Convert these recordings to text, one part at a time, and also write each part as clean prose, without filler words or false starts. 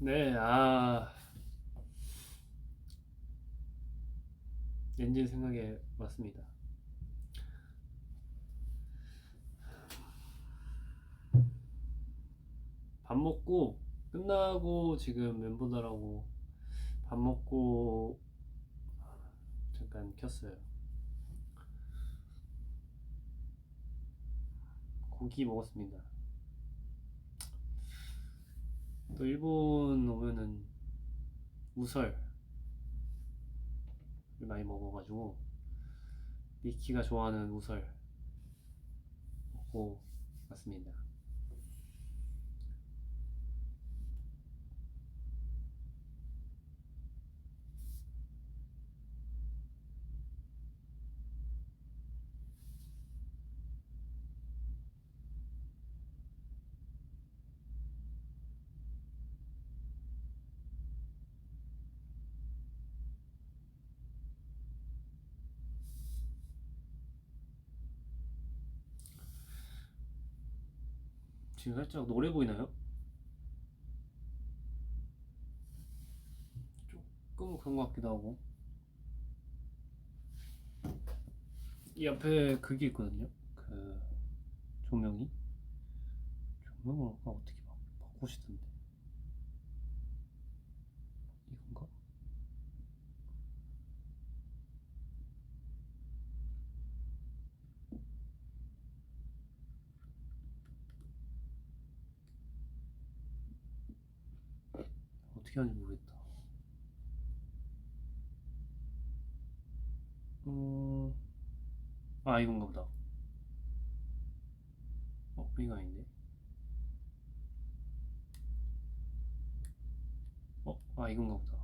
네, 엔진 생각에 맞습니다. 밥 먹고 끝나고 지금 멤버들하고 밥 먹고 잠깐 켰어요. 고기 먹었습니다. 또 일본 오면은 우설을 많이 먹어가지고 미키가 좋아하는 우설 먹고 왔습니다. 지금 살짝 노래 보이나요? 조금 그런 것 같기도 하고. 이 앞에 그게 있거든요. 그 조명이 조명을 아까 어떻게 바꾸시던데 이건가? 어떻게 하는지 모르겠다. 어... 이건가 보다. 이거 아닌데. 이건가 보다.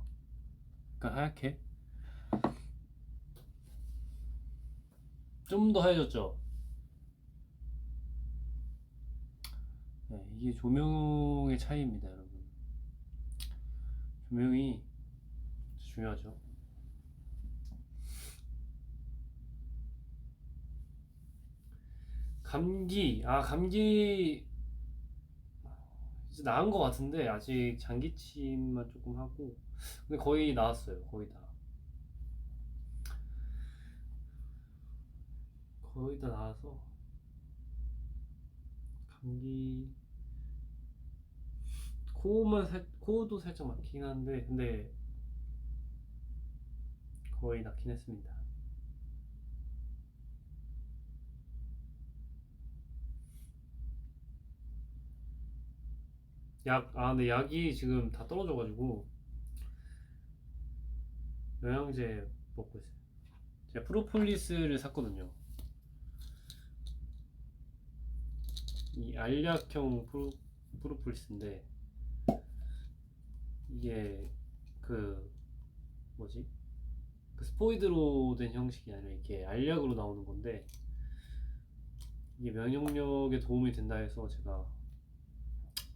약간 하얗게. 좀 더 하얘졌죠? 네, 이게 조명의 차이입니다, 여러분. 조명이 중요하죠. 감기 이제 나은 것 같은데 아직 장기침만 조금 하고, 근데 거의 나았어요. 거의 다 나아서 감기 코도 살짝 막히긴 한데 근데 거의 낫긴 했습니다. 근데 약이 지금 다 떨어져가지고 영양제 먹고 있어요. 제가 프로폴리스를 샀거든요. 이 알약형 프로폴리스인데 이게 그 뭐지? 그 스포이드로 된 형식이 아니라 이게 알약으로 나오는 건데 이게 면역력에 도움이 된다 해서 제가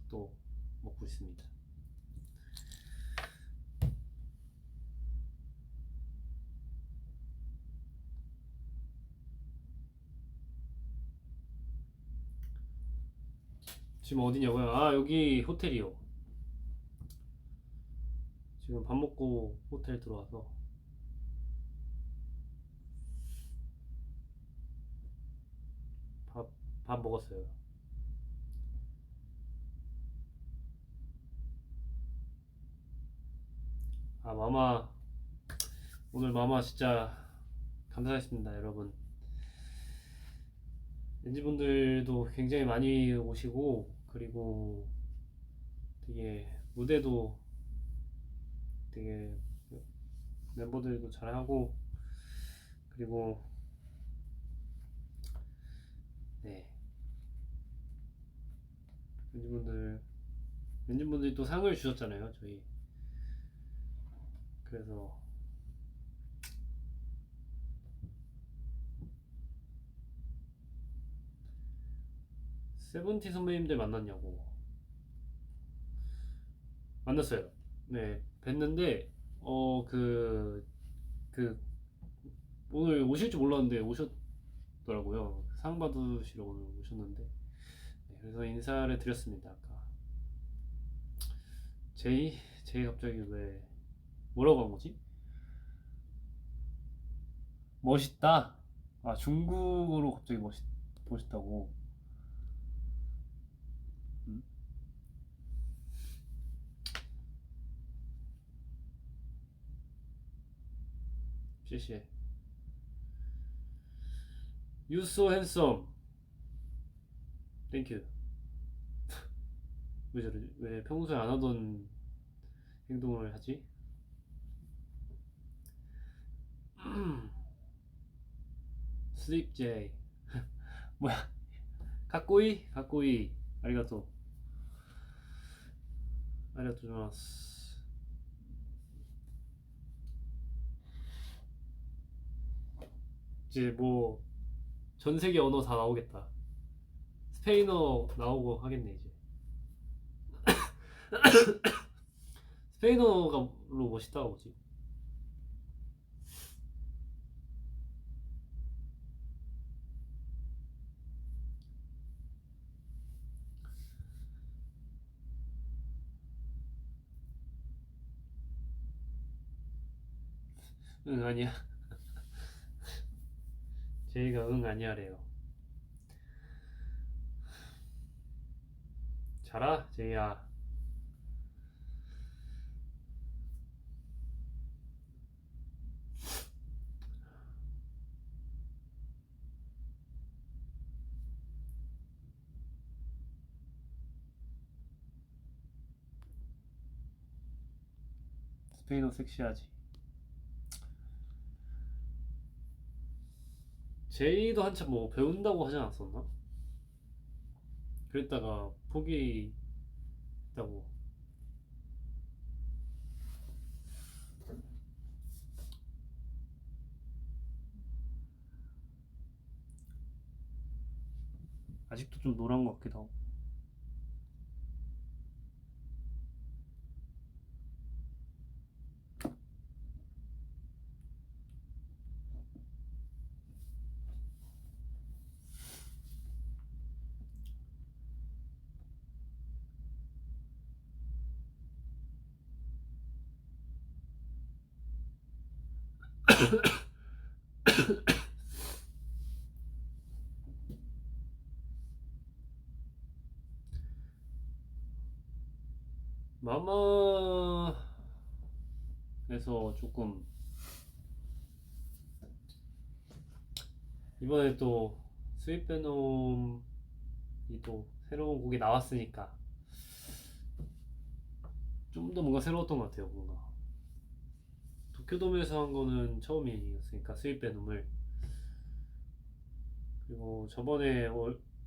또 먹고 있습니다. 지금 어디냐고요? 여기 호텔이요. 지금 밥 먹고 호텔 들어와서 밥, 밥 먹었어요. 마마, 오늘 마마 진짜 감사했습니다, 여러분. 엔지분들도 굉장히 많이 오시고, 그리고 되게 무대도 되게 멤버들도 잘하고, 그리고 네, 엔진분들이 또 상을 주셨잖아요, 저희. 그래서 세븐티 선배님들 만났냐고. 만났어요. 네, 뵀는데 그 오늘 오실 줄 몰랐는데 오셨더라고요. 상 받으시러 오늘 오셨는데, 네, 그래서 인사를 드렸습니다. 아까 제이 갑자기 왜 뭐라고 한 거지? 멋있다. 아 중국어로 갑자기 멋있다고. 음? 谢谢. You so handsome. Thank you. 왜 저러지? 왜 평소에 안 하던 행동을 하지? Sleep J. 뭐야? 가꼬이. 아리가또. 아리가또 고자이마스. 이제 뭐 전 세계 언어 다 나오겠다. 스페인어 나오고 하겠네 이제. 스페인어가 로 멋있다고 뭐지? 응 아니야. 제이가 응 아니야래요. 자라 제이야. 스페인어 섹시하지. 제이도 한참 뭐 배운다고 하지 않았었나? 그랬다가 포기했다고. 아직도 좀 노란 것 같기도 하고. 마마에서 조금 이번에 또 스윗 베놈이 또 새로운 곡이 나왔으니까 좀 더 뭔가 새로웠던 것 같아요. 뭔가 도쿄돔에서 한 거는 처음이었으니까 스윗 베놈을. 그리고 저번에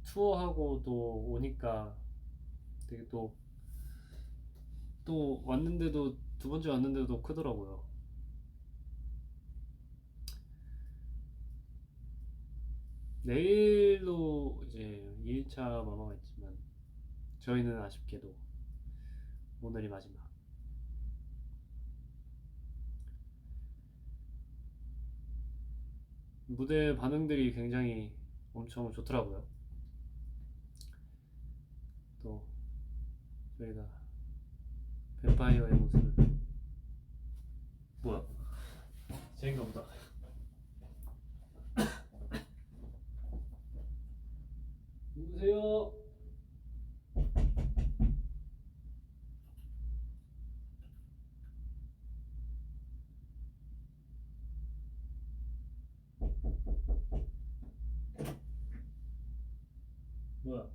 투어하고 또 오니까 되게 또 왔는데도 두 번째 왔는데도 크더라고요. 내일도 이제 2일차 마마가 있지만 저희는 아쉽게도 오늘이 마지막. 무대 반응들이 굉장히 엄청 좋더라고요. 또 저희가 뱀파이어의 모습을. 뭐야? 제인가 보다. 누구세요? 뭐야?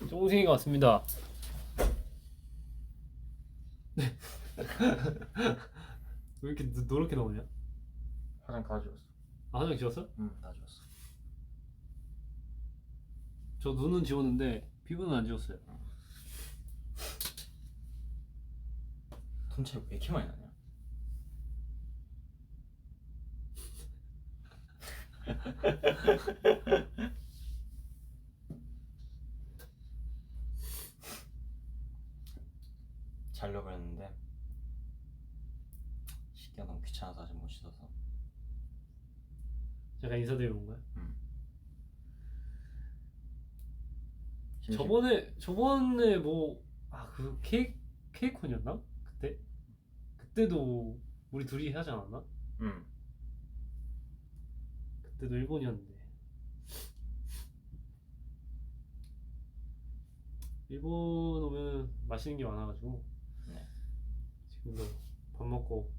쫑생이가 왔습니다. 왜 이렇게 노랗게 나오냐? 화장 다 지웠어. 아, 화장 지웠어? 응, 다 지웠어. 저 눈은 지웠는데 피부는 안 지웠어요. 돈 차이 왜 이렇게 많이 나냐? 자려고 했는데 씻기가 너무 귀찮아서 아직 못 씻어서. 제가 인사드리러 온 거야? 응. 저번에 뭐 그 케이콘이었나? 그때도 우리 둘이 하지 않았나? 응. 그때도 일본이었는데 일본 오면 맛있는 게 많아가지고 네. 지금도 밥 먹고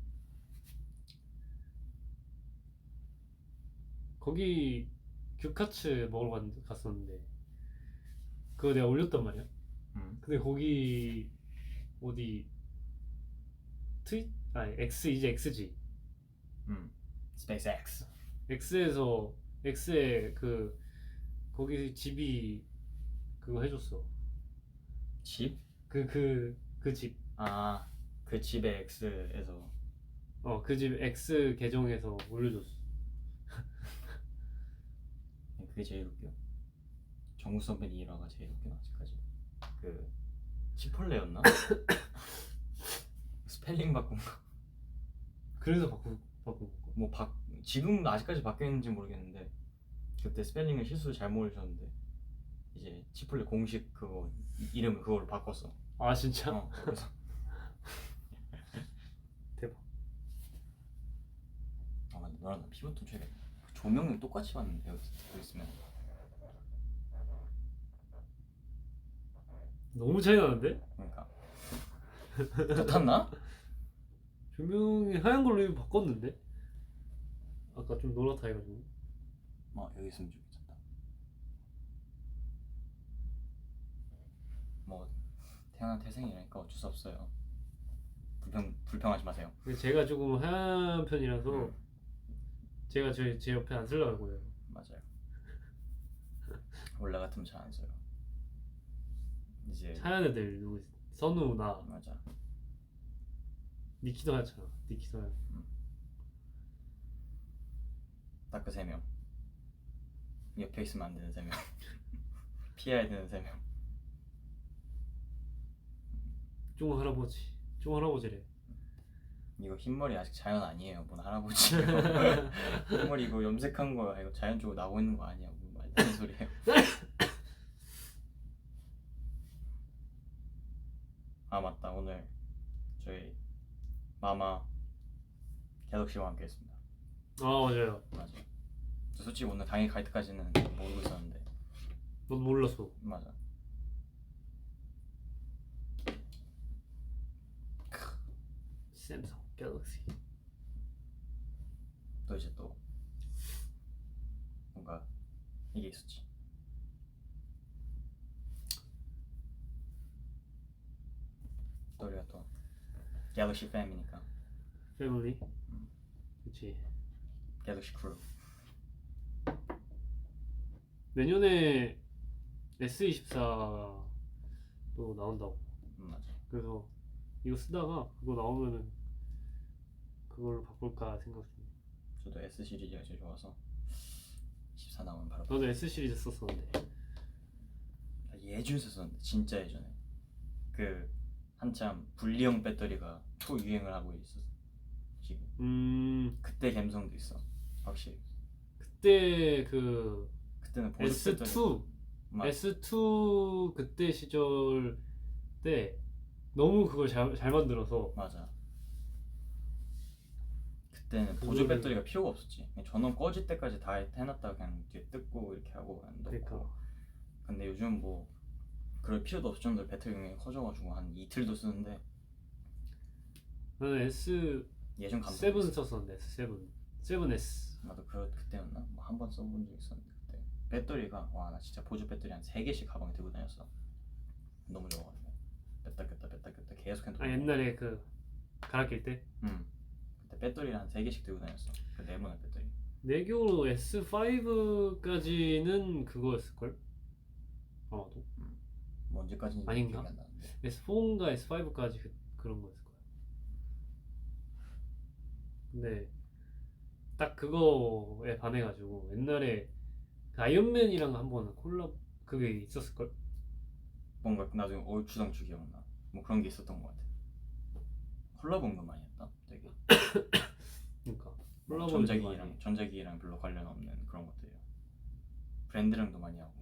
거기 규카츠 먹으러 갔었는데 그거 내가 올렸단 말이야. 근데 거기 어디 이제 X지. 스페이스 X. X에 거기 집이 그거 해줬어. 집? 그 집. 아, 그 집의 X에서. 그 집 X 계정에서 올려줬어. 그게 제일 웃겨. 정우 선배님 일화가 제일 웃겨 아직까지. 그 치폴레였나? 스펠링 바꾼 거. 그래서 바꾼 거. 뭐 지금 아직까지 바뀌었는지 모르겠는데 그때 스펠링을 실수로 잘못 올리셨는데 이제 치폴레 공식 그거 이름을 그걸로 바꿨어. 아 진짜? 그래서 대박. 근데 너랑 나 피부 톤 최대. 그 조명을 똑같이 봤는데 여기 있으면 너무 차이 나는데? 그러니까 또 탔나? 조명이 하얀 걸로 이미 바꿨는데? 아까 좀 노랗다 해가지고. 여기 있으면 좀 괜찮다. 뭐 태어난 태생이라니까 어쩔 수 없어요. 불평하지 마세요. 근데 제가 조금 하얀 편이라서 제가 제 옆에 안 쓰려고요. 맞아요. 원래 같으면 잘 안 써요. 이제 하얀 애들 누구 있어? 선우 나 맞아. 니키도 하얗잖아. 니키도 하얗. 딱 그 3명. 옆에 있으면 안 되는 3명. 피해야 되는 3명. 쫑 할아버지래. 이거 흰머리 아직 자연 아니에요. 뭔 할아버지예요. 흰머리 이거 염색한 거야. 이거 자연적으로 나오고 있는 거 아니야. 뭐 말도 안 되는 소리예요. 아 맞다. 오늘 저희 마마 갤럭시와 함께 했습니다. 아 맞아요. 맞아. 저 솔직히 오늘 당일 갈 때까지는 모르고 있었는데. 넌 몰랐어. 맞아. 샘성 갤럭시. 또 이제 또 뭔가 이게 있었지. 또 우리가 또 갤럭시 팸이니까 패밀리. 그치. 갤럭시 크루. 내년에 S24도 나온다고. 맞아. 그래서 이거 쓰다가 그거 나오면은 그걸로 바꿀까 생각 중이야. 저도 S 시리즈가 제일 좋아서 14 나오면 바로. 너도 S 시리즈 썼었는데. 예전 썼었는데 진짜 예전에 그 한참 분리형 배터리가 초유행을 하고 있었어 지금. 그때 감성도 있어 확실히. 그때 그때는 보조 배터리. S2 그때 시절 때 너무 그걸 잘 만들어서. 맞아. 그때는 보조 배터리가 필요가 없었지. 그냥 전원 꺼질 때까지 다 해놨다가 그냥 뒤에 뜯고 이렇게 하고 그냥 넣고. 그러니까. 근데 요즘 뭐 그럴 필요도 없을 정도로 배터리 용량이 커져가지고 한 이틀도 쓰는데. 나는 예전 감성. 7 썼었는데 S7 7S. 나도 그때였나? 뭐 한 번 써본 적 있었는데 그때 배터리가 와 나 진짜 보조 배터리 한 3개씩 가방에 들고 다녔어. 너무 좋아가지고 뺐다 꼈다 계속 핸드폰. 옛날에 갈아 낄 때? 그때 배터리를 한 3개씩 들고 다녔어. 그 네모난 배터리. 내 기억으로 S5까지는 그거였을걸? 아마도. 뭐 언제까지인지 아닌가? 기억이 안 나는데. S4인가 S5까지 그런 거였을 거야. 근데 딱 그거에 반해가지고 옛날에 그 아이언맨이랑 한번 콜라보 그게 있었을걸? 뭔가 나중에 얼추당추 기억나. 뭐 그런 게 있었던 것 같아. 콜라보 은근 많이 했다. 되게. 그러니까 뭐 콜라보 전자기기랑 별로 관련 없는 그런 것들이야. 브랜드랑도 많이 하고.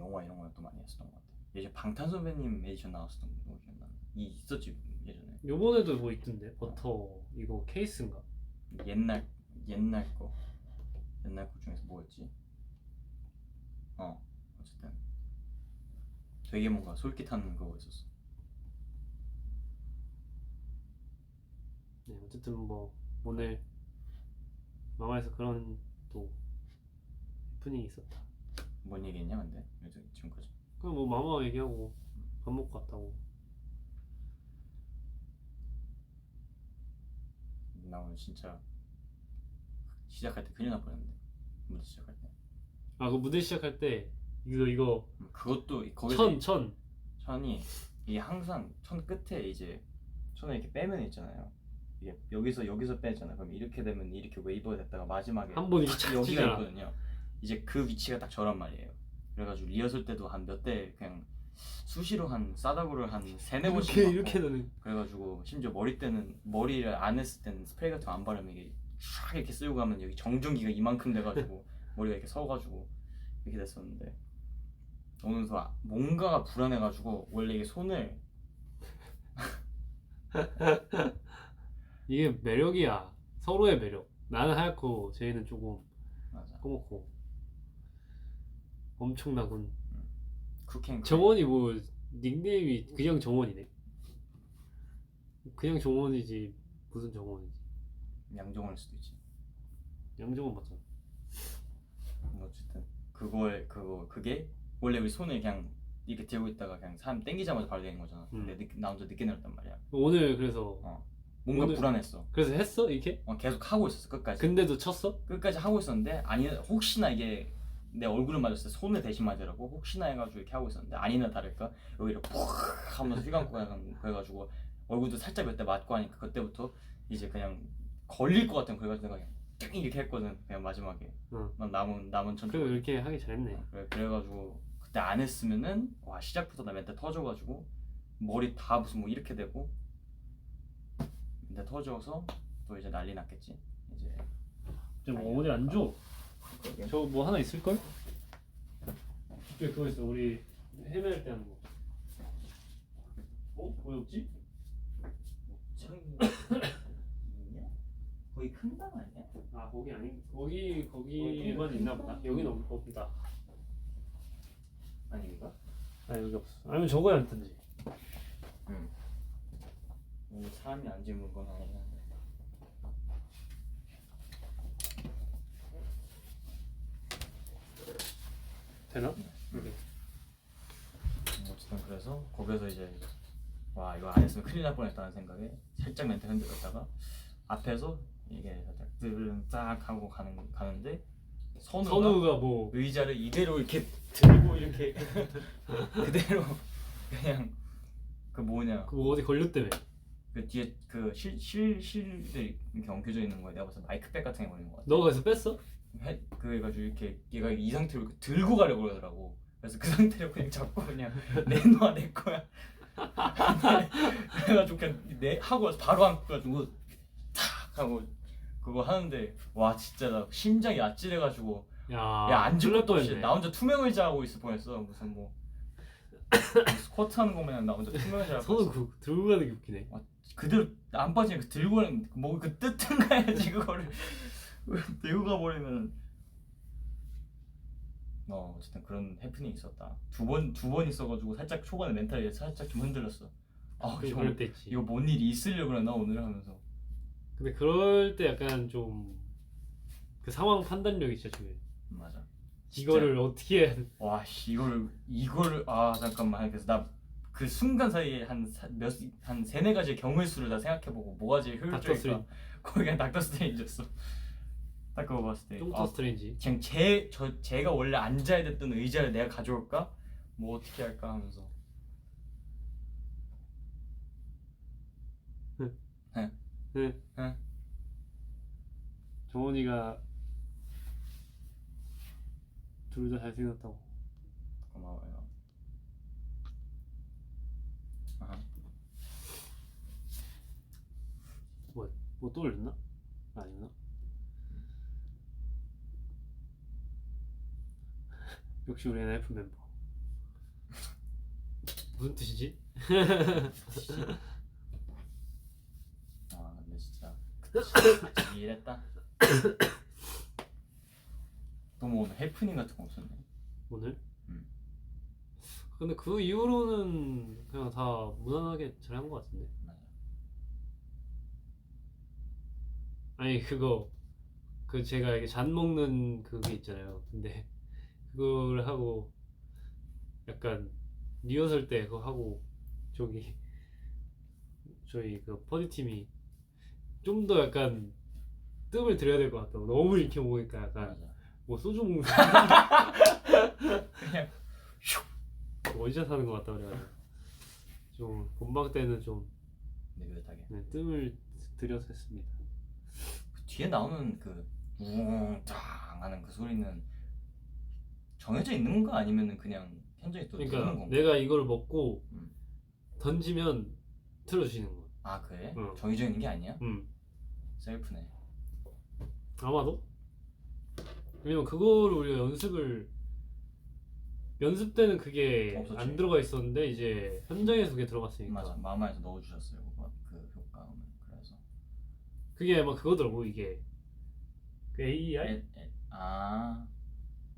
영화 이런 거또 많이 했었던 것 같아. 예전 방탄소년단님 에디션 나왔었던 거 기억나? 이 있었지 예전에. 요번에도 뭐 있던데 버터 이거 케이스인가? 옛날 거 중에서 뭐였지? 어쨌든 되게 뭔가 솔깃한 그거 있었어. 네, 어쨌든 뭐 오늘 마마에서 그런 또 해프닝이 있었다. 뭔 얘기했냐 근데 요즘 지금까지. 그냥 뭐 마마 얘기하고 밥 먹고 왔다고. 나 오늘 진짜 시작할 때 큰일 날 뻔했는데 무대 시작할 때. 아 그 무대 시작할 때 이거 그것도 거기서 천 천이 이게 항상 천 끝에 이제 천을 이렇게 빼면 있잖아요. 이게 여기서 빼잖아. 그럼 이렇게 되면 이렇게 웨이브가 됐다가 마지막에 한 번 이렇게 딱 착 여기가 치잖아. 있거든요. 이제 그 위치가 딱 저란 말이에요. 그래가지고 리허설 때도 한 몇 대 그냥 수시로 한 싸다구를 한 3-4번씩 이렇게 되는. 그래가지고 심지어 머리를 안 했을 때는 스프레이 같은 거 안 바르면 이게 쫙 이렇게 쓰고 가면 여기 정전기가 이만큼 돼가지고 머리가 이렇게 서가지고 이렇게 됐었는데 오면서 뭔가가 불안해가지고 원래 이게 손을 이게 매력이야. 서로의 매력. 나는 하얗고 쟤는 조금 맞아 검고 엄청나군. 쿠킹 정원이 뭐 닉네임이 그냥 정원이네. 그냥 정원이지 무슨 정원이지. 양정원일 수도 있지. 양정원 맞잖아. 뭐 어쨌든 그게 원래 우리 손을 그냥 이렇게 들고 있다가 그냥 사람 땡기자마자 바로 되는 거잖아. 근데 나 혼자 늦게 내렸단 말이야. 오늘 그래서 뭔가 불안했어. 그래서 했어 이렇게? 계속 하고 있었어 끝까지. 근데도 쳤어? 끝까지 하고 있었는데 아니 혹시나 이게 내 얼굴을 맞았을 때 손을 대신 맞으라고 혹시나 해가지고 이렇게 하고 있었는데 아니나 다를까 여기를 푹 하면서 휘감고 그래가지고 얼굴도 살짝 몇 대 맞고 하니까 그때부터 이제 그냥 걸릴 것 같은 그래가지고 내가 그냥 띵 이렇게 했거든. 그냥 마지막에 난 남은 천. 그리고 이렇게 하기 잘했네. 그래가지고 그때 안 했으면은 와 시작부터 나 멘탈 터져가지고 머리 다 무슨 뭐 이렇게 되고 멘탈 터져서 또 이제 난리 났겠지. 이제 뭐 어디 안 줘? 저 뭐 하나 있을걸? 저기 그거 있어. 우리 헤매할 때 하는 거. 왜 없지? 거기 큰 방 아니야? 아 거기 아니 거기만 있나 보다. 여기는 없다. 아닌가? 아 여기 없어. 아니면 저거에 앉든지. 여기 사람이 앉은 물건 아니긴 한데. 되나? 어쨌든 그래서 거기서 이제 와 이거 안 했으면 큰일 날 뻔했다는 생각에 살짝 멘탈 흔들었다가 앞에서 이게 살짝 딱 하고 가는데 선우가 뭐 의자를 이대로 이렇게 들고 이렇게 그대로 그냥 그 뭐냐 뭐 어디 걸렸다며. 그 뒤에 그 실들이 이렇게 엉켜져 있는 거에 내가 봤을 때 마이크백 같은 게 걸린 거 같아. 너가 그래서 뺐어? 그래가지고 이렇게 얘가 이 상태로 이렇게 들고 가려고 그러더라고. 그래서 그 상태로 그냥 잡고 그냥 내놔 내 거야. 그래가지고 그냥 하고 바로 앉고가지고 탁 하고 그거 하는데 와 진짜 나 심장이 아찔해가지고 야 앉을 것도 없이 나 혼자 투명 의자 하고 있을 뻔했어. 무슨 뭐 스쿼트 하는 거 마냥 나 혼자 투명 의자 하고 선우 그 들고 가는 게 웃기네. 그대로 안 빠지니까 들고 가는 뭐그 뜯든 가야지 그거를 들고 가버리면. 어쨌든 그런 해프닝이 있었다. 두 번 있어가지고 살짝 초반에 멘탈이 살짝 좀 흔들렸어. 그럴 때 있지. 이거 뭔 일이 있으려고 그러나 오늘 하면서. 근데 그럴 때 약간 좀 그 상황 판단력이 진짜 중요해. 맞아. 이거를 진짜. 어떻게 해야 와씨 이거를 잠깐만. 그래서 나 그 순간 사이에 한 3-4가지의 경우의 수를 다 생각해보고 뭐가 제일 효율적일까. 거기 그냥 닥터 스트레인지였어. 딱 그거 봤을 때 좀 더 스트레인지. 그냥 제가 원래 앉아야 됐던 의자를 내가 가져올까? 뭐 어떻게 할까 하면서. 네. 정원이가 둘 다 잘생겼다고. 고마워요. 뭐 또 올렸나? 아니구나. 역시 우리 NF 멤버. 무슨 뜻이지? 아 근데 진짜 같이 일했다. 또 뭐 오늘 해프닝 같은 거 없었네. 오늘? 음. 근데 그 이후로는 그냥 다 무난하게 잘 한 것 같은데. 맞아. 아니 그거 그 제가 이게 잔 먹는 그게 있잖아요. 근데 그걸 하고 약간 리허설 때 그거 하고 저기 저희 그 퍼디 팀이 좀 더 약간 뜸을 들여야 될 것 같다고. 너무 이렇게 먹으니까 약간 맞아. 뭐 소주 먹는 그냥 원샷 하는 것 같다 그래가지고 좀 본방 때는 좀 느긋하게. 네, 뜸을 들여서 했습니다. 그 뒤에 나오는 그 우웅짱 하는 그 소리는 정해져 있는 거 아니면은 그냥 현장에 또 그러니까 들어오는 건가? 내가 이걸 먹고 음. 던지면 틀어주시는 거. 아 그래? 응. 정해져 있는 게 아니야? 음 셀프네. 아마도. 왜냐면 그거를 우리가 연습 때는 그게 없었지. 안 들어가 있었는데 이제 현장에서 그게 들어갔으니까. 맞아. 마마에서 넣어주셨어요. 그거 그 효과음을. 그래서 그게 아마 그거더라고 이게. 그 AR? 아,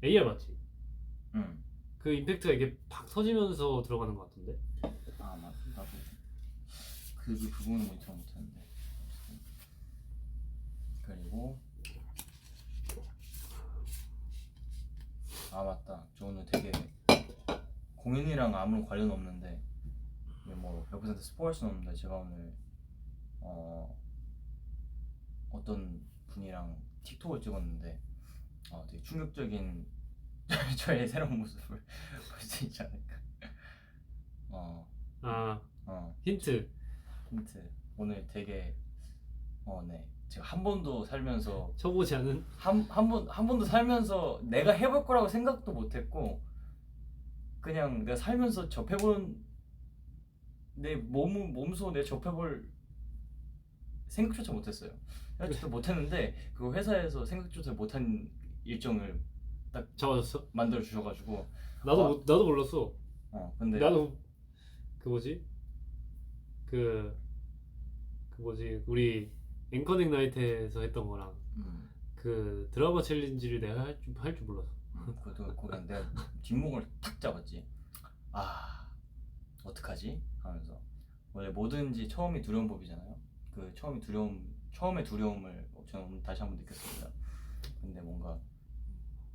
AR 맞지? 응. 그 임팩트가 이게 팍 터지면서 들어가는 것 같은데. 아 맞아. 나도 그 부분은 모니터 못했는데. 그리고 아 맞다. 저 오늘 되게 공연이랑 아무런 관련 없는데 이게 뭐 100% 스포할 수는 없는데 제가 오늘 어떤 분이랑 틱톡을 찍었는데 되게 충격적인 저의 새로운 모습을 볼 수 있지 않을까. 어, 아 어, 힌트. 힌트. 오늘 되게 네. 제가 한 번도 살면서 쳐보지 않은. 한 번도 살면서 내가 해볼 거라고 생각도 못했고 그냥 내가 살면서 접해본 내 몸소 내 접해볼 생각조차 못했어요. 생각조차 못했는데 그 회사에서 생각조차 못한 일정을 딱 잡아줬어? 만들어 주셔가지고 나도 몰랐어. 근데 나도 그 뭐지? 그 뭐지? 우리 앵커넥 나이트에서 했던 거랑 음, 그 드라마 챌린지를 내가 할 줄 몰랐어. 그것도 거기 내가 뒷목을 탁 잡았지. 아 어떡하지? 하면서 원래 뭐든지 처음이 두려운 법이잖아요. 그 처음의 두려움을 저는 오늘 다시 한번 느꼈습니다. 근데 뭔가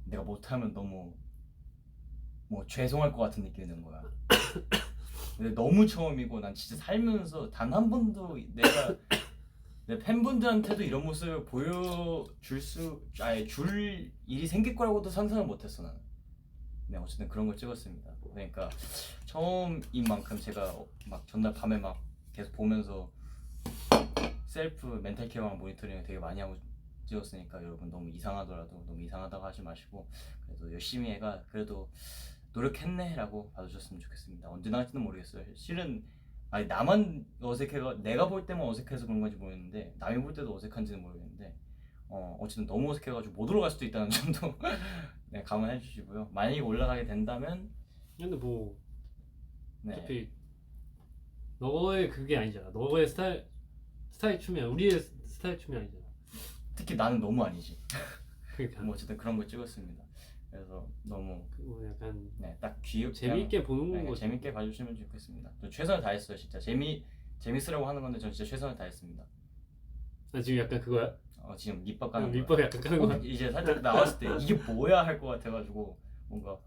내가 못하면 너무 뭐 죄송할 것 같은 느낌이 드는 거야. 근데 너무 처음이고 난 진짜 살면서 단 한 번도 내가 내 팬분들한테도 이런 모습을 줄 일이 생길 거라고도 상상을 못했어 나는. 네 어쨌든 그런 걸 찍었습니다. 그러니까 처음인 만큼 제가 막 전날 밤에 막 계속 보면서 셀프 멘탈 케어랑 모니터링을 되게 많이 하고 찍었으니까 여러분 너무 이상하더라도 너무 이상하다고 하지 마시고 그래도 열심히 해가 그래도 노력했네 라고 봐주셨으면 좋겠습니다. 언제 나갈지는 모르겠어요. 실은 아니 나만 어색해가 내가 볼 때만 어색해서 그런 건지 모르겠는데 남이 볼 때도 어색한지는 모르겠는데 어쨌든 너무 어색해가지고 못 올라갈 수도 있다는 점도 네, 감안해 주시고요. 만약에 올라가게 된다면 근데 뭐 네, 어차피 너의 그게 아니잖아. 너의 스타일 춤이 우리의 스타일 춤이 아니잖아. 특히 나는 너무 아니지. 그러니까 뭐 어쨌든 그런 걸 찍었습니다. 그래서 너무 뭐 약간 네, 딱 귀엽게 재미있게 보는 네, 거지. 재밌게 봐주시면 좋겠습니다. 저 최선을 다했어요, 진짜. 재밌으라고 하는 건데 전 진짜 최선을 다했습니다. 나 지금 약간 그거야? 지금 밑밥 까는 거야. 밑밥에 약간 까는 거야? 이제 살짝 나왔을 때 이게 뭐야 할 것 같아가지고 뭔가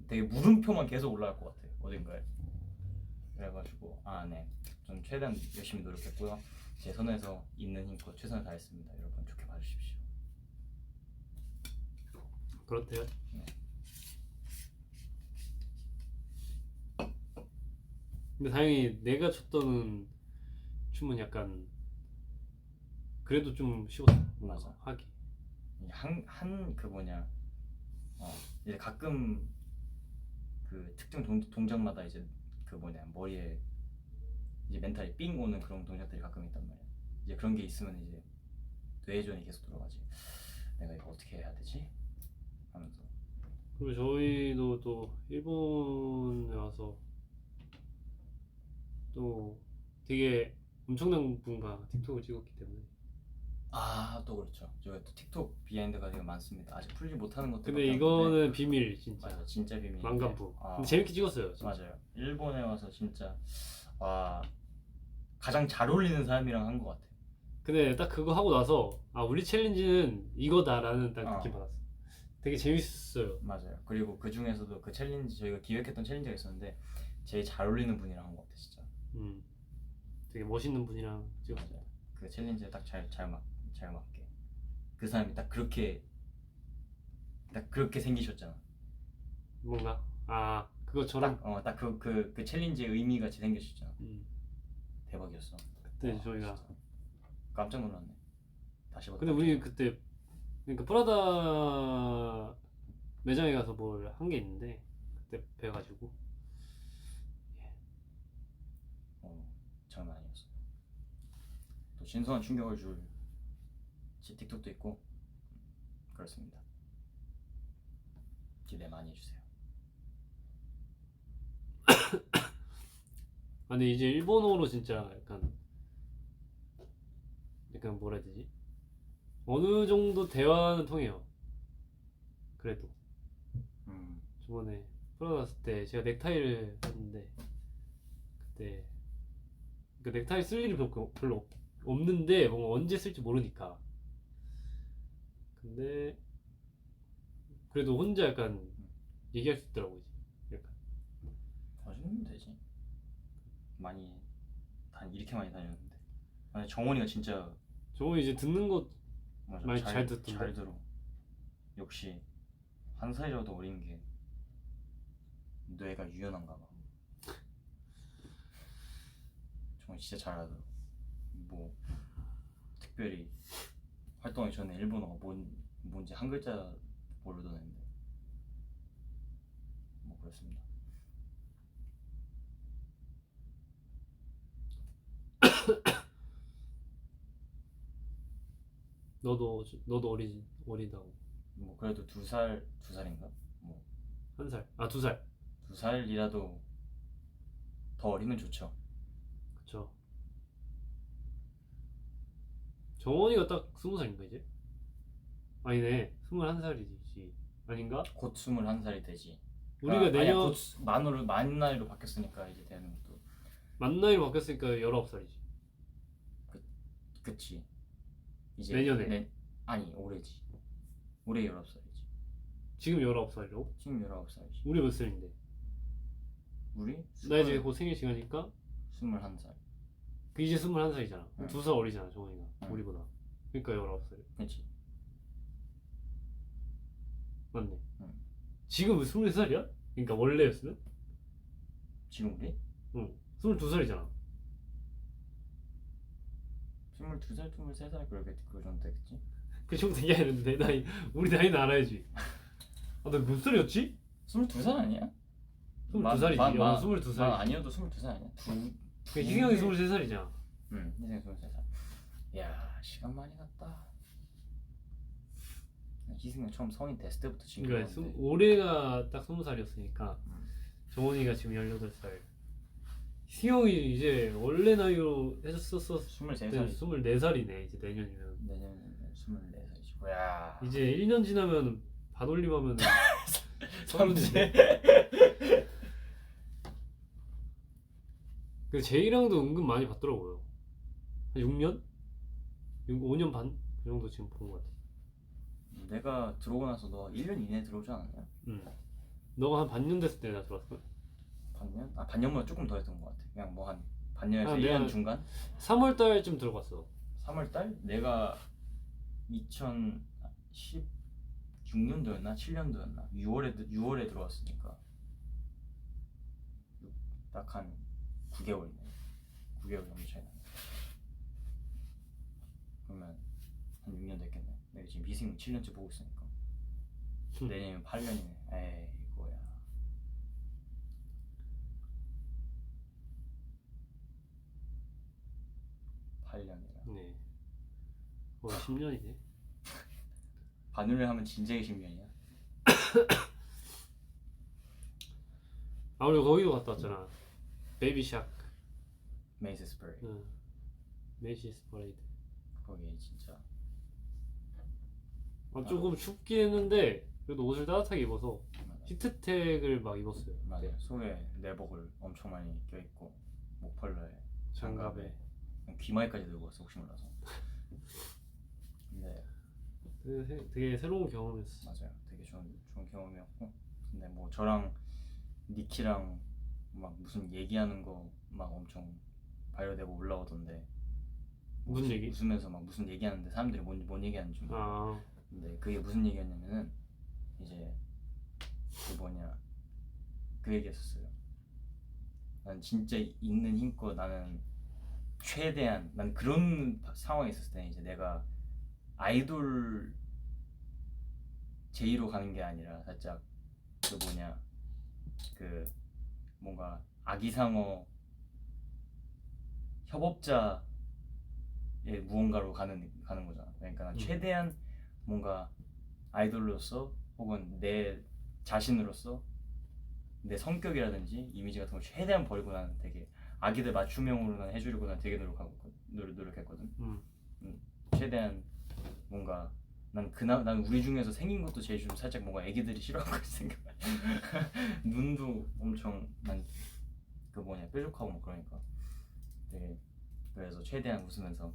되게 물음표만 계속 올라갈 것 같아 어딘가에. 그래가지고 네, 전 최대한 열심히 노력했고요. 제 선에서 있는 힘껏 최선을 다했습니다. 여러분 좋게 봐주십시오. 그렇대요. 네. 근데 다행히 내가 췄던 춤은 약간 그래도 좀 쉬웠어. 맞아. 하기. 한 그 뭐냐 이제 가끔 그 특정 동작마다 이제 그 뭐냐 머리에 이제 멘탈이 삥 오는 그런 동작들이 가끔 있단 말이야. 이제 그런 게 있으면 이제 뇌전이 계속 돌아가지. 내가 이거 어떻게 해야 되지? 하면서. 그리고 저희도 또 일본에 와서 또 되게 엄청난 분과 틱톡을 찍었기 때문에. 또 그렇죠. 저희가 또 틱톡 비하인드가 되게 많습니다. 아직 풀지 못하는 것들. 근데 이거는 비밀 진짜. 맞아, 진짜 비밀. 만감부. 근데 재밌게 찍었어요. 진짜. 맞아요. 일본에 와서 진짜 와 가장 잘 어울리는 사람이랑 한 것 같아. 근데 딱 그거 하고 나서 우리 챌린지는 이거다라는 딱 느낌 받았어. 되게 재밌었어요. 맞아요. 그리고 그 중에서도 그 챌린지 저희가 기획했던 챌린지가 있었는데 제일 잘 어울리는 분이랑 한 것 같아 진짜. 되게 멋있는 분이랑 찍었어요. 맞아요. 그 챌린지에 딱 잘 맞게 그 사람이 딱 그렇게 생기셨잖아. 뭔가 그것처럼 딱 그 챌린지의 의미 같이 생기셨잖아. 대박이었어. 그때 저희가 진짜. 깜짝 놀랐네. 다시 봤다. 근데 우리 그때 그러니까 프라다 매장에 가서 뭘 한 게 있는데 그때 뵈가지고 장난 아니었어. 또 신선한 충격을 줄 틱톡도 있고 그렇습니다. 기대 많이 해주세요. 근데 이제 일본어로 진짜 약간 뭐라 해야 되지? 어느 정도 대화는 통해요. 그래도 저번에 프라다 갔을 때 제가 넥타이를 샀는데 그때 그 넥타이 쓸 일이 별로 없는데 뭔가 언제 쓸지 모르니까. 근데 그래도 혼자 약간 얘기할 수 있더라고 이제. 약간 거짓말 되지. 이렇게 많이 다녔는데. 아니 정원이가 진짜 저거 이제 듣는 것 맞아, 많이 잘 듣던데. 잘 들어. 역시 한 살이라도 어린 게 뇌가 유연한가 봐. 정말 진짜 잘하더라고. 뭐 특별히 활동하기 전에 일본어가 뭔지 한 글자 모르던 애인데 뭐 그렇습니다. 너도 어리다고. 뭐 그래도 두 살인가? 뭐 1살. 2살. 2살이라도 더 어리면 좋죠. 그쵸. 정원이가 딱 20살인가 이제? 아니네 21살이지 아닌가? 곧 21살이 되지. 우리가 내년 곧 만 나이로 바뀌었으니까 이제 되는 것도. 만 나이로 바뀌었으니까 19살이지. 그치. 이제 내년에. 아니 올해지. 올해 19살이지. 지금 19살이라고? 지금 19살이지. 우리 몇 살인데? 우리? 나 이제 곧 생일 지나니까 21살. 그 이제 21살이잖아. 응. 2살 어리잖아 정원이가. 응. 우리보다. 그러니까 19살. 그치. 맞네. 응. 지금 23살이야? 그러니까 원래였으면? 지금 우리? 응. 22살이잖아. 22살, 23살 그 정도 되겠지? 그 정도 얘기하는데 우리 나이는 알아야지. 나 몇 살이었지? 22살 아니야? 22살이지. 22살. 아니어도 22살 아니야? 그 희경이 23살이잖아. 응, 희생이 23살. 이야, 시간 많이 갔다. 희승이 처음 성인 됐을 때부터 지금. 그러니까 올해가 딱 20살이었으니까 정원이가 지금 18살. 희경이 이제 원래 나이로 해줬었어. 23살. 24살이네 이제 내년이면. 내년이면 24살이지. 야. 이제 1년 지나면 반올림하면 삼지. 그 제이랑도 은근 많이 봤더라고요. 한 6년? 5년 반? 그 정도 지금 본 것 같아. 내가 들어오고 나서 너 1년 이내에 들어오지 않았냐? 응. 너가 한 반년 됐을 때 내가 들어왔어? 반년? 반년보다 조금 더 했던 것 같아. 그냥 뭐 한 반년에서 1년 내가 중간? 3월달쯤 들어갔어. 3월달? 내가 2016년도였나? 7년도였나? 6월에 들어왔으니까 딱 한 9개월이네. 9개월 정도 차이 나네. 그러면 한 6년 됐겠네. 내가 지금 미생 7년째 보고 있으니까 내년이면 8년이네. 에이 이거야. 네. 거의 10년이네. 반올림 하면 진작에 10년이야. 우리 거기도 갔다 왔잖아. 베이비 샤크. 메이시스 브레이드. 응. 메이시스 퍼레이드. 거기 진짜 조금 춥긴 했는데 그래도 옷을 따뜻하게 입어서 맞아. 히트텍을 막 입었어요. 맞아요. 그때. 속에 내복을 엄청 많이 껴입고 목펄러에 장갑에. 귀마개까지 들고 왔어 혹시 몰라서. 근데 되게 새로운 경험이었어. 맞아요. 되게 좋은 경험이었고. 근데 뭐 저랑 니키랑 막 무슨 얘기하는 거 막 엄청 바이러되고 올라오던데. 무슨 얘기? 웃으면서 막 무슨 얘기하는데 사람들이 뭔 얘기하는지 모르고. 아, 근데 그게 무슨 얘기였냐면은 이제 그 얘기했었어요. 난 진짜 있는 힘껏 나는 최대한 난 그런 상황에 있었을 때 이제 내가 아이돌 제의로 가는 게 아니라 살짝 그 뭔가 아기상어 협업자의 무언가로 가는 거잖아. 그러니까 난 최대한 뭔가 아이돌로서 혹은 내 자신으로서 내 성격이라든지 이미지 같은 걸 최대한 버리고 나는 되게 아기들 맞춤형으로 난 해주려고 난 되게 노력했거든. 최대한 뭔가 난 우리 중에서 생긴 것도 제일 좀 살짝 뭔가 애기들이 싫어하고 생각. 눈도 엄청 난 뾰족하고 뭐 그러니까 되게 그래서 최대한 웃으면서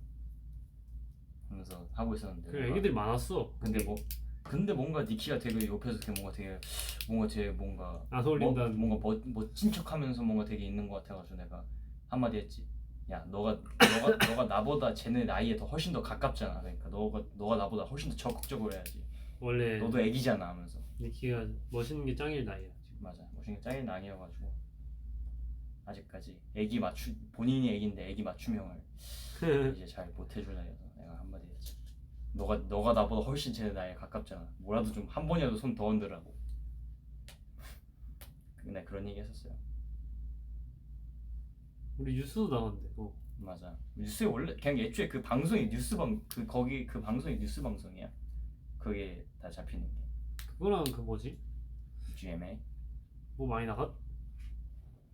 하면서 하고 있었는데. 그 애기들이 많았어. 근데 뭔가 니키가 되게 옆에서 뭔가 안 어울린다는. 뭔가 멋진 척하면서 뭔가 되게 있는 것 같아가지고 내가 한마디 했지. 야 너가 나보다 쟤네 나이에 훨씬 더 가깝잖아. 그러니까 너가 나보다 훨씬 더 적극적으로 해야지. 원래 너도 애기잖아 하면서. 니키가 멋있는 게 짱일 나이야. 맞아. 멋있는 게 짱인 나이여가지고 아직까지 본인이 애기인데 애기 맞춤형을 이제 잘 못해줄 나이여서 내가 한마디 했지. 너가 나보다 훨씬 쟤네 나이에 가깝잖아. 뭐라도 좀 한 번이라도 손 더 흔들라고. 근데 그런 얘기 했었어요. 우리 뉴스도 나왔는데. 맞아. 뉴스에 원래 그냥 애초에 그 방송이 거기 그 방송이 뉴스 방송이야. 그게 다 잡히는 게. 그거랑 그 뭐지? GMA. 뭐 많이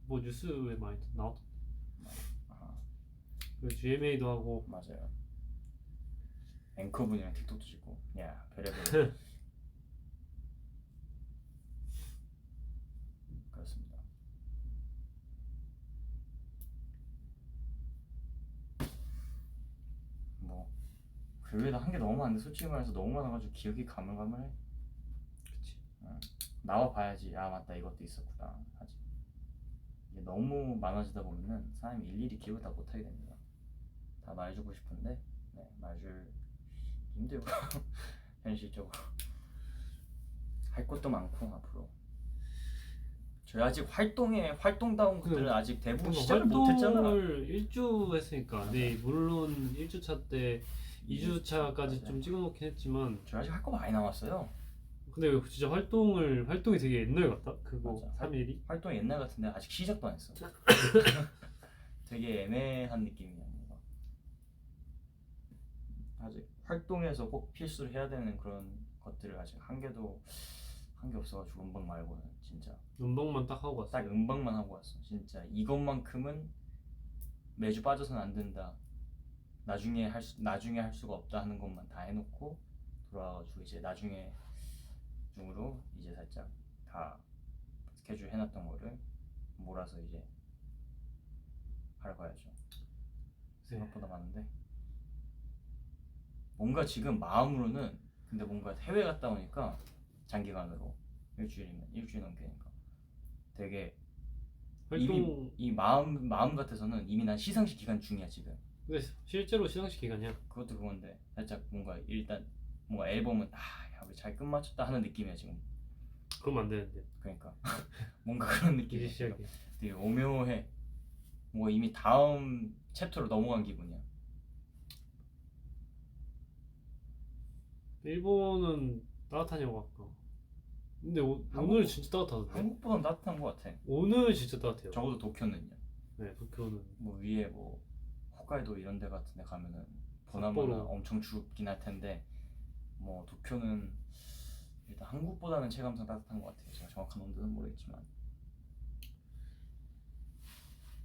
뭐 뉴스에 많이 나왔던. 그 GMA도 하고. 맞아요. 앵커분이랑 틱톡도 찍고. 야 별의별. 그렇습니다. 뭐 교회도 한 게 너무 많은데 솔직히 말해서 너무 많아가지고 기억이 가물가물해. 그치. 나와 봐야지. 아 맞다 이것도 있었구나 하지. 이게 너무 많아지다 보면은 사람이 일일이 기억을 다 못하게 됩니다. 다 말해주고 싶은데 말줄 힘들고 현실적으로 할 것도 많고 앞으로 저희 아직 활동다운 것들은 아직 대부분 시작을 못했잖아. 활동을 1주 했으니까. 네, 물론 1주차 때 2주차까지 좀 찍어놓긴 했지만 저희 아직 할 거 많이 남았어요. 근데 진짜 활동이 되게 옛날 같다. 그거 맞아. 3일이 활동이 옛날 같은데 아직 시작도 안 했어. 되게 애매한 느낌이야. 뭔가. 아직 활동에서 꼭 필수로 해야 되는 그런 것들을 아직 한 게 없어가지고 음방 말고는 진짜 음방만 딱 하고 왔어. 딱 음방만 하고 왔어. 진짜 이것만큼은 매주 빠져서는 안 된다. 나중에 할 수가 없다 하는 것만 다 해놓고 돌아와가지고 이제 나중에 중으로 이제 살짝 다 스케줄 해놨던 거를 몰아서 이제 하러 가야죠. 생각보다 많은데 뭔가 지금 마음으로는 근데 뭔가 해외 갔다 오니까 장기간으로 일주일 넘게니까 되게 활동 이 마음 같아서는 이미 난 시상식 기간 중이야 지금. 근데 실제로 시상식 기간이야. 그것도 그건데 살짝 뭔가 일단 뭔가 앨범은 우리 잘 끝마쳤다 하는 느낌이야 지금. 그러면 안 되는데. 그러니까 뭔가 그런 느낌이 이제 시작이야. 되게 오묘해. 뭐 이미 다음 챕터로 넘어간 기분이야. 일본은 따뜻하냐고 아까. 근데 오늘 진짜 따뜻하던데. 한국보다는 따뜻한 것 같아. 오늘 진짜 따뜻해요. 적어도 도쿄는요. 네, 도쿄는 뭐 위에 뭐 홋카이도 이런 데 같은 데 가면은 보나마나 삿포로. 엄청 춥긴 할 텐데 뭐 도쿄는 일단 한국보다는 체감상 따뜻한 것 같아요. 제가 정확한 온도는 모르겠지만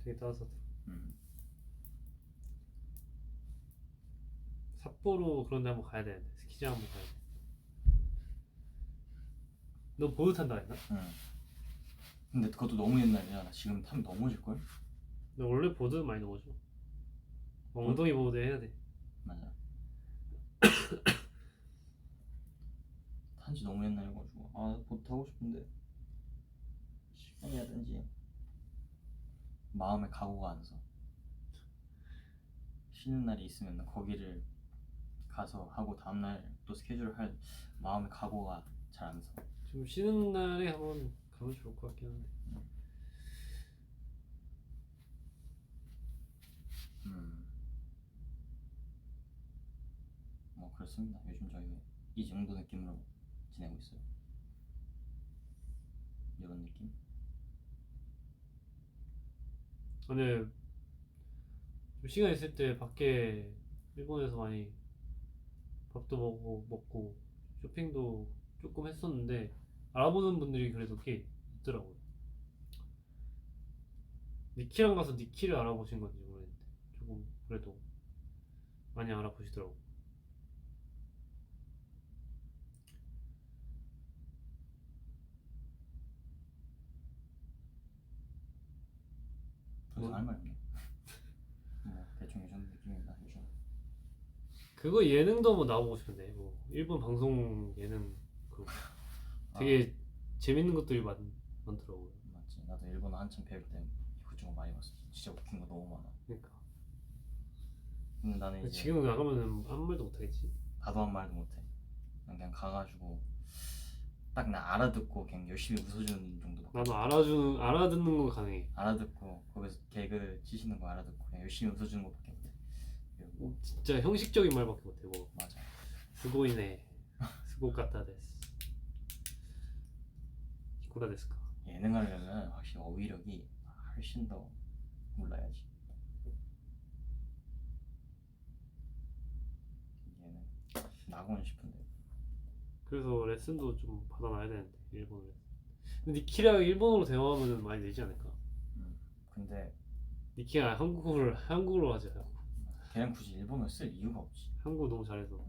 되게 따뜻하대. 삿포로 그런 데 한번 가야 되는데 스키장 한번 가야 돼. 너 보드 탄다 했나? 응. 근데 그것도 너무 옛날이야. 나 지금 타면 넘어질걸? 너 원래 보드 많이 넘어져. 엉덩이 보드 해야 돼. 맞아. 탄지 너무 옛날이어가지고 보드 타고 싶은데 시간이라든지 마음의 각오가 안 서. 쉬는 날이 있으면 거기를 가서 하고 다음날 또 스케줄을 할 마음의 각오가 잘 안 서. 좀 쉬는 날에 한번 가면 좋을 것 같긴 한데. 뭐 그렇습니다. 요즘 저희 이 정도 느낌으로 지내고 있어요. 이런 느낌? 근데 좀 시간 있을 때 밖에 일본에서 많이 밥도 먹고 쇼핑도 조금 했었는데 알아보는 분들이 그래도 꽤 있더라고요. 니키랑 가서 니키를 알아보신 건지 모르겠는데 조금 그래도 많이 알아보시더라고. 더 뭐? 이상 할 말 없네. 뭐 대충 이 정도 느낌입니다. 요즘. 그거 예능도 한번 나와보고 싶은데 뭐 일본 방송 예능 그 되게 재밌는 것들이 많더라고요. 맞지. 나도 일본어 한참 배울 때 이것저것 많이 봤어. 진짜 웃긴 거 너무 많아. 그러니까 근데 나는 이제 지금 나가면 아무 말도 못하겠지. 나도 한 말도 못해. 난 그냥 가가지고 딱 나 알아듣고 그냥 열심히 웃어주는 정도밖에. 나도 알아듣는 건 가능해. 알아듣고 거기서 개그 치시는 거 알아듣고 그냥 열심히 웃어주는 것밖에 못해. 그리고 진짜 형식적인 말밖에 못해. 뭐 맞아. 스고이네, 스고카타 데스, 히코라 데스까. 예능 하려면 확실히 어휘력이 훨씬 더 몰라야지. 얘는 나고는 싶은데. 그래서 레슨도 좀 받아놔야 되는데 일본어 레슨. 근데 니키랑 일본어로 대화하면 많이 되지 않을까? 근데 니키가 한국어로 하지 않고 걔는 굳이 일본어를 쓸 이유가 없지. 한국어 너무 잘해서.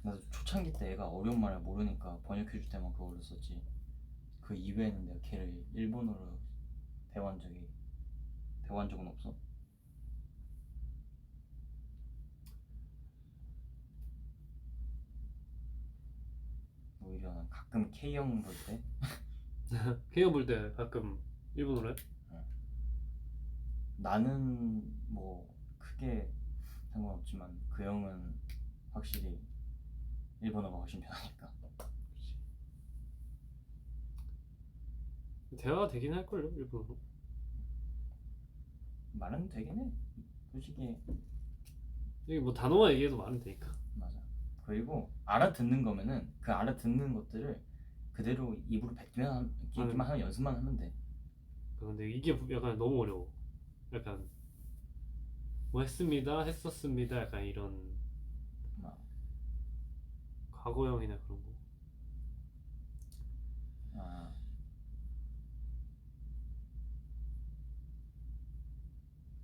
나도 초창기 때 애가 어려운 말을 모르니까 번역해줄 때만 그걸로 썼지. 그 이외에는 내가 걔를 일본어로 대화한 적은 없어. 오히려 난 가끔 K형 볼 때 K형 볼 때 가끔 일본어로 해? 나는 뭐 크게 상관없지만 그 형은 확실히 일본어가 훨씬 편하니까. 대화가 되긴 할걸요 일본어로. 말은 되긴 해. 솔직히 여기 뭐 단어만 얘기해도 말은 되니까. 맞아. 그리고 알아듣는 거면은 그 알아듣는 것들을 그대로 입으로 뱉기만 하면 연습만 하면 돼. 근데 이게 약간 너무 어려워. 약간 뭐 했었습니다 약간 이런 막 과거형이나 그런 거.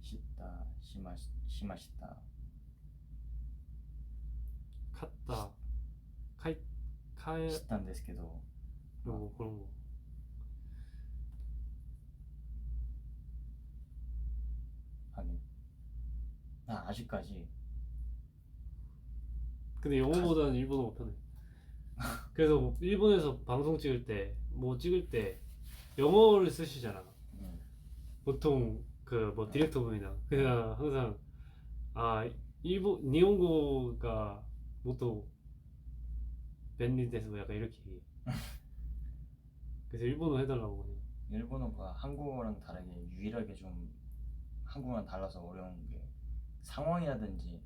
시다 시마시다 카타 카에 시단 데스케도 뭐 그런 거. 하긴 나 아직까지 근데 영어보다는 일본어가 편해. 그래서 뭐 일본에서 방송 찍을 때 뭐 찍을 때 영어를 쓰시잖아. 보통 그 뭐 디렉터분이나 그냥 항상 일본 니혼고가 뭐또 벤리데스 약간 이렇게 얘기해. 그래서 일본어 해달라고 그냥. 일본어가 한국어랑 다르게 유일하게 좀 한국어랑 달라서 어려운 게 상황이라든지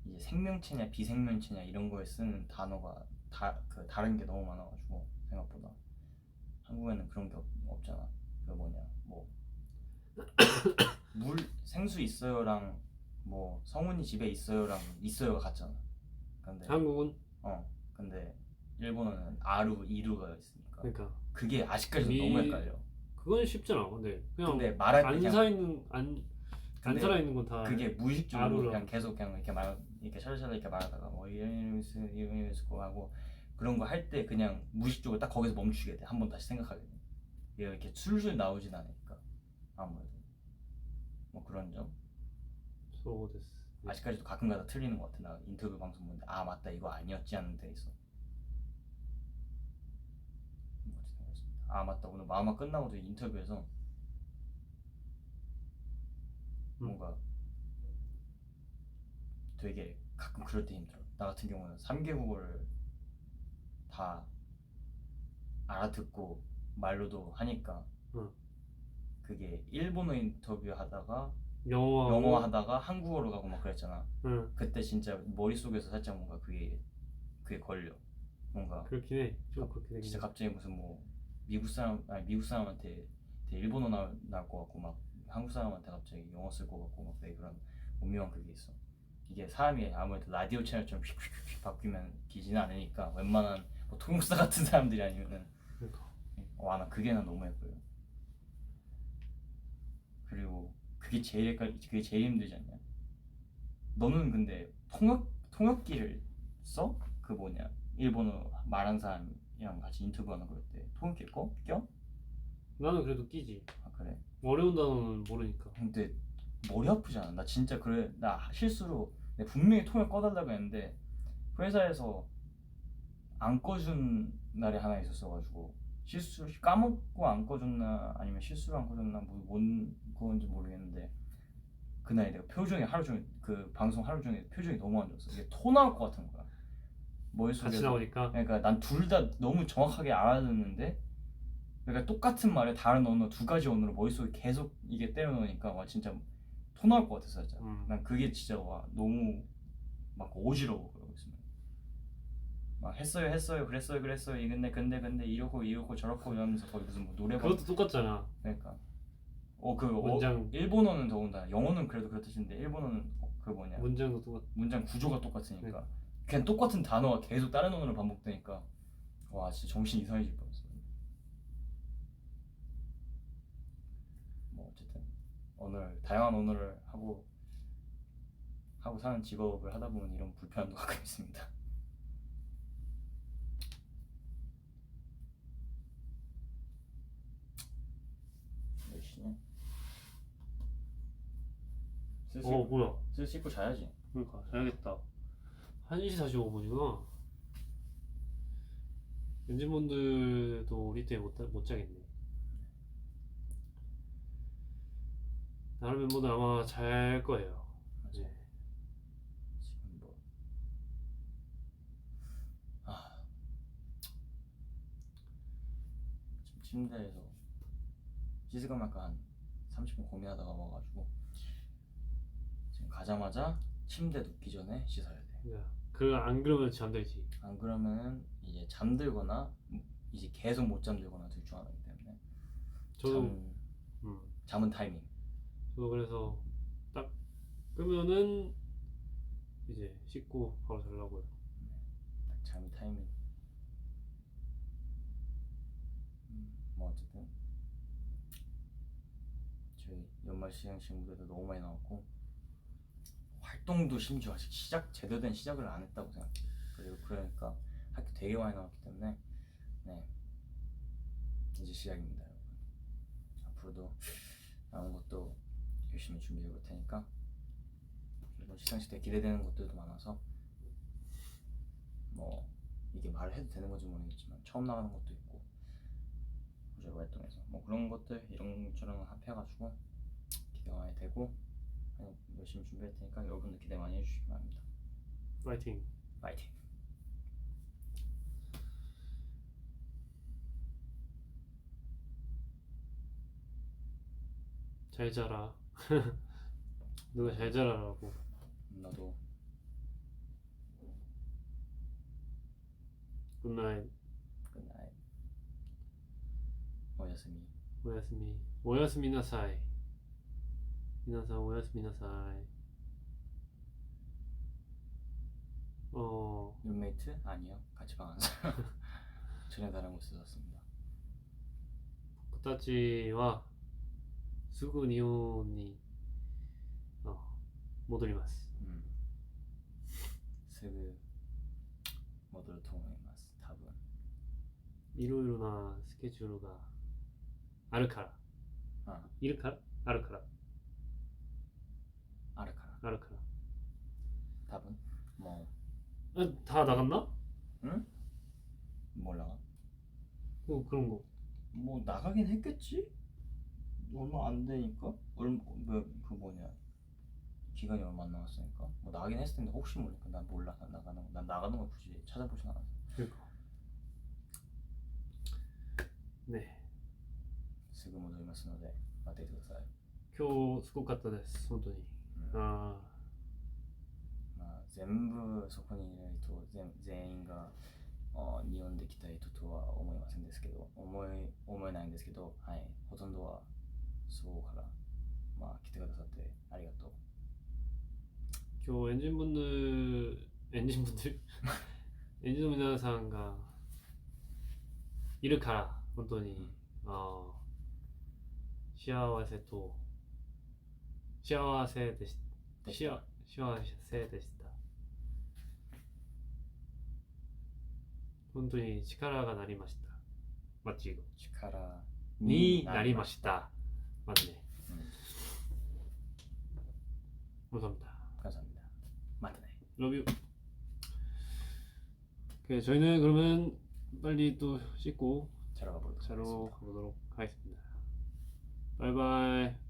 이제 생명체냐 비생명체냐 이런 거에 쓰는 단어가 다른 게 너무 많아가지고 생각보다 한국에는 그런 게 없잖아. 그 뭐냐 뭐 물 생수 있어요랑 뭐 성훈이 집에 있어요랑 있어요가 같잖아. 근데 한국은 근데 일본어는 아루 이루가 있으니까 그러니까 그게 아직까지도 너무 헷갈려. 그건 쉽잖아. 근데 그냥 근데 말할 때 안 그냥 살아있는 안 근데 살아있는 건 다 그게 무의식적으로 아루라. 그냥 계속 그냥 이렇게 이렇게 샬샬 이렇게 말하다가 뭐 이러면서 하고 그런 거 할 때 그냥 무의식적으로 딱 거기서 멈추게 돼. 한번 다시 생각하게 돼. 얘가 이렇게 술술 나오진 않으니까 아무래도 뭐 그런 점. そうですね。 아직까지도 가끔가다 틀리는 것 같아. 나 인터뷰 방송 보는데 아 맞다 이거 아니었지 하는 데 있어. 뭐 어쨌든 그렇습니다. 아 맞다 오늘 마마 끝나고도 인터뷰에서 뭔가 되게 가끔 그럴 때 힘들어. 나 같은 경우는 3개국어를 다 알아듣고 말로도 하니까 응. 그게 일본어 인터뷰 하다가 영어하고 영어 하다가 한국어로 가고 막 그랬잖아. 응. 그때 진짜 머릿속에서 살짝 뭔가 그게 걸려. 뭔가 그렇긴 해. 좀 그렇게 되긴 진짜 해. 갑자기 무슨 뭐 미국 사람한테 일본어 나올 것 같고 막 한국 사람한테 갑자기 영어 쓸 것 같고 막 되게 그런 오묘한 그게 있어. 이게 사람이 아무래도 라디오 채널처럼 휙휙휙 바뀌면 기지는 않으니까 웬만한 뭐 통역사 같은 사람들이 아니면은 그러니까. 나 그게 난 너무 헷갈려. 그리고 그게 제일 힘들지 않냐? 너는 근데 통역기를 써? 그 뭐냐 일본어 말한 사람이랑 같이 인터뷰하는 거일 때 통역기 껴? 나는 그래도 끼지. 아 그래? 어려운 단어는 모르니까. 근데 머리 아프지 않아? 나 진짜 그래 나 실수로 내가 분명히 통역 꺼달라고 했는데 회사에서 안 꺼준 날이 하나 있었어가지고 실수 까먹고 안 꺼줬나 아니면 실수로 안 꺼줬나 뭔 그건지 모르겠는데 그날 내가 표정이 하루 종일 그 방송 하루 종일 표정이 너무 안 좋았어. 이게 토 나올 것 같은 거야 같이 머릿속에서. 나오니까. 그러니까 난 둘 다 너무 정확하게 알아듣는데 그러니까 똑같은 말에 다른 언어 두 가지 언어로 머릿속에 계속 이게 때려 넣으니까 와 진짜 토 나올 것 같았어 진짜. 난 그게 진짜 와 너무 막 어지러워 그러고 있으면 막 했어요 그랬어요 근데 이러고 저러고 이러면서 거의 무슨 뭐 노래방. 그것도 똑같잖아. 그러니까 문장 일본어는 더군다나 영어는 그래도 그렇듯인데 일본어는 그 뭐냐 문장도 똑같. 문장 구조가 똑같으니까 그냥 똑같은 단어가 계속 다른 언어로 반복되니까 와 진짜 정신 이상해질 뻔했어. 뭐 어쨌든 다양한 언어를 하고 사는 직업을 하다 보면 이런 불편함도 가끔 있습니다. 몇 시냐? 뭐야? 슬슬 씻고 자야지. 그러니까 자야겠다. 1시 45분이구나. 엔진분들도 우리 때문에 못 자겠네. 다른 멤버들 아마 잘 거예요. 맞아. 네. 지금 뭐 지금 침대에서 씻을까 말까 한 30분 고민하다가 와가지고 지금 가자마자 침대 눕기 전에 씻어야 돼. 안 그러면 잠들지. 안 그러면 이제 잠들거나 이제 계속 못 잠들거나 둘 중 하나이기 때문에 저도 잠은 타이밍. 저도 그래서 딱 끄면은 이제 씻고 바로 자려고요. 딱 잠이 타이밍. 뭐 어쨌든 저희 연말 시상식 무대도 너무 많이 나왔고 활동도 심지어 아직 제대로 된 시작을 안 했다고 생각해. 그리고 그러니까 할 게 되게 많이 나왔기 때문에 네 이제 시작입니다 여러분. 앞으로도 남은 것도 열심히 준비해 볼 테니까 이번 시상식 때 기대되는 것들도 많아서 뭐 이게 말을 해도 되는 건지 모르겠지만 처음 나가는 것도 있고 저희 활동에서 뭐 그런 것들 이런저런 합해가지고 기대가 많이 되고 열심히 준비할 테니까 여러분들 기대 많이 해주시기 바랍니다. 파이팅. 파이팅. 잘 자라. 누가 잘 자라라고. 너도 굿나잇. 굿나잇. 오야스미. 오야스미. 오야스미나사이. 미나상 오야스미나사이. 룸메이트? 아니요 같이 방 안 사요. 전혀 다른 곳에서 왔습니다. 僕たちはすぐ日本に戻ります。すぐ戻ると思います多分。いろいろなスケジュールがあるからあいるからあるからあるからあるか多分뭐 라 다 나갔나? 응? 몰라. 그런 거 뭐 나가긴 했겠지? 얼마 안 되니까 얼마 그 뭐냐 기간이 얼마 안 남았으니까 뭐 나가긴 했을 텐데 혹시 모르니까 난 몰라. 난 나가는 걸 굳이 찾아보진 않았어. 그러니까 네 すぐ戻りますので待っていてください。今日すごかったです本当にあまあ全部そこにいる人全員が日本で来た人とは思いませんですけど思えないんですけど、はい、ほとんどはそうからまあ来てくださってありがとう。今日엔진분들 엔진皆さんがいるから本当に幸せでした幸せでした本当に力がなりましたマッチが力になりました맞네 감사합니다 감사합니다. 맞네. 러브 유 오케이, 저희는 그러면 빨리 또 씻고 자러 가보도록 자러 하겠습니다. 가보도록 하겠습니다 바이바이